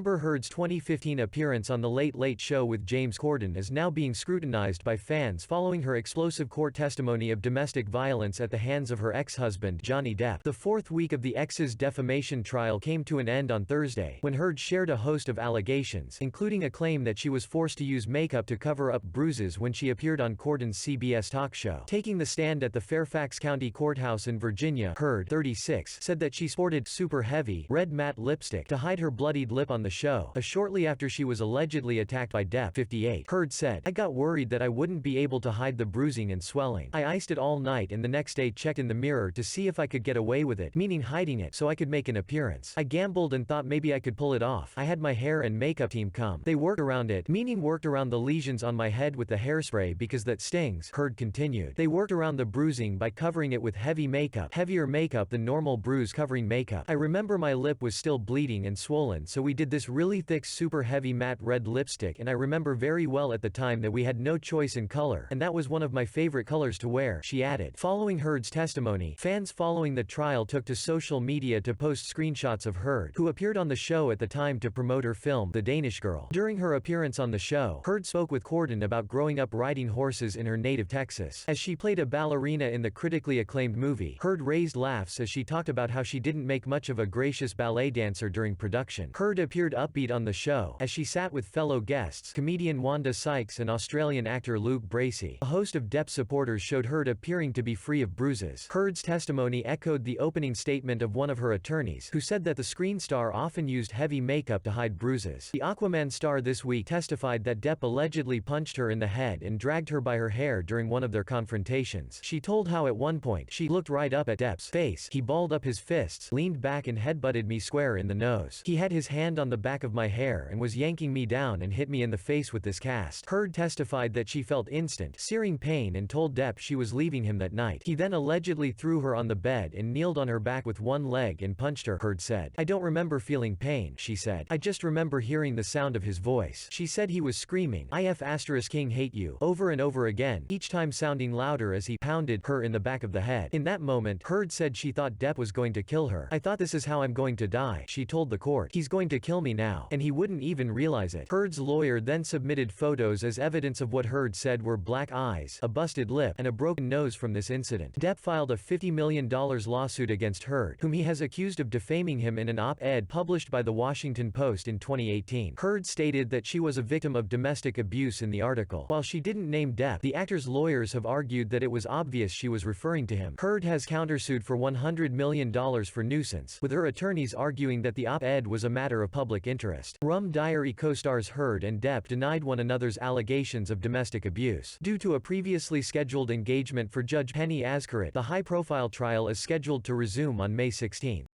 Amber Heard's 2015 appearance on The Late Late Show with James Corden is now being scrutinized by fans following her explosive court testimony of domestic violence at the hands of her ex-husband, Johnny Depp. The fourth week of the ex's defamation trial came to an end on Thursday, when Heard shared a host of allegations, including a claim that she was forced to use makeup to cover up bruises when she appeared on Corden's CBS talk show. Taking the stand at the Fairfax County Courthouse in Virginia, Heard, 36, said that she sported super heavy, red matte lipstick to hide her bloodied lip on the show, shortly after she was allegedly attacked by Depp, 58. Heard said, "I got worried that I wouldn't be able to hide the bruising and swelling. I iced it all night and the next day checked in the mirror to see if I could get away with it, meaning hiding it, so I could make an appearance. I gambled and thought maybe I could pull it off. I had my hair and makeup team come. They worked around it, meaning worked around the lesions on my head with the hairspray because that stings," Heard continued. "They worked around the bruising by covering it with heavy makeup, heavier makeup than normal bruise covering makeup. I remember my lip was still bleeding and swollen, so we did this really thick super heavy matte red lipstick, and I remember very well at the time that we had no choice in color, and that was one of my favorite colors to wear," she added. Following Heard's testimony, fans following the trial took to social media to post screenshots of Heard, who appeared on the show at the time to promote her film, The Danish Girl. During her appearance on the show, Heard spoke with Corden about growing up riding horses in her native Texas. As she played a ballerina in the critically acclaimed movie, Heard raised laughs as she talked about how she didn't make much of a gracious ballet dancer during production. Heard appeared upbeat on the show, as she sat with fellow guests, comedian Wanda Sykes and Australian actor Luke Bracey. A host of Depp supporters showed Heard appearing to be free of bruises. Heard's testimony echoed the opening statement of one of her attorneys, who said that the screen star often used heavy makeup to hide bruises. The Aquaman star this week testified that Depp allegedly punched her in the head and dragged her by her hair during one of their confrontations. She told how at one point, she looked right up at Depp's face. He balled up his fists, leaned back and headbutted me square in the nose. He had his hand on the back of my hair and was yanking me down and hit me in the face with this cast. Heard testified that she felt instant, searing pain and told Depp she was leaving him that night. He then allegedly threw her on the bed and kneeled on her back with one leg and punched her, Heard said. "I don't remember feeling pain," she said. "I just remember hearing the sound of his voice." She said he was screaming, "King hate you," over and over again, each time sounding louder as he pounded her in the back of the head. In that moment, Heard said she thought Depp was going to kill her. "I thought this is how I'm going to die," she told the court. "He's going to kill me now, and he wouldn't even realize it." Heard's lawyer then submitted photos as evidence of what Heard said were black eyes, a busted lip, and a broken nose from this incident. Depp filed a $50 million lawsuit against Heard, whom he has accused of defaming him in an op-ed published by The Washington Post in 2018. Heard stated that she was a victim of domestic abuse in the article. While she didn't name Depp, the actor's lawyers have argued that it was obvious she was referring to him. Heard has countersued for $100 million for nuisance, with her attorneys arguing that the op-ed was a matter of public interest. Rum Diary co-stars Heard and Depp denied one another's allegations of domestic abuse. Due to a previously scheduled engagement for Judge Penny Azkarat, the high-profile trial is scheduled to resume on May 16.